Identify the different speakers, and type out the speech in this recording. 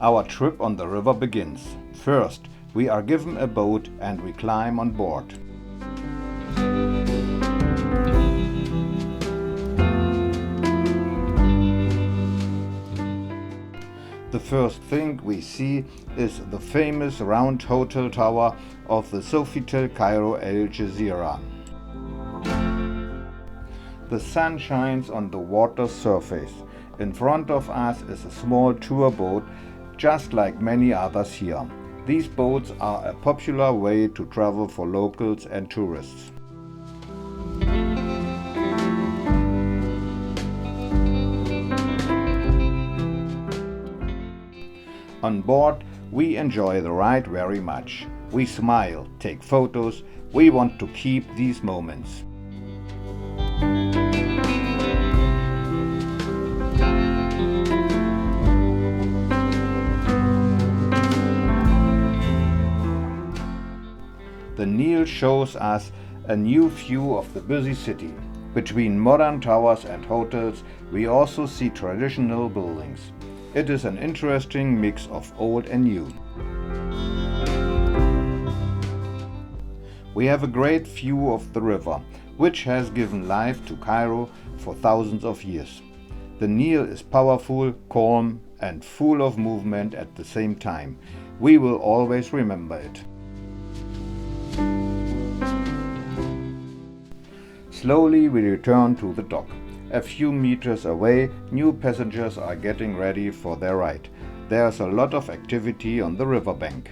Speaker 1: Our trip on the river begins. First, we are given a boat and we climb on board. The first thing we see is the famous round hotel tower of the Sofitel Cairo El Gezirah. The sun shines on the water's surface. In front of us is a small tour boat, just like many others here. These boats are a popular way to travel for locals and tourists. On board, we enjoy the ride very much. We smile, take photos, we want to keep these moments. The Nile shows us a new view of the busy city. Between modern towers and hotels, we also see traditional buildings. It is an interesting mix of old and new. We have a great view of the river, which has given life to Cairo for thousands of years. The Nile is powerful, calm, and full of movement at the same time. We will always remember it. Slowly we return to the dock. A few meters away, new passengers are getting ready for their ride. There's a lot of activity on the riverbank.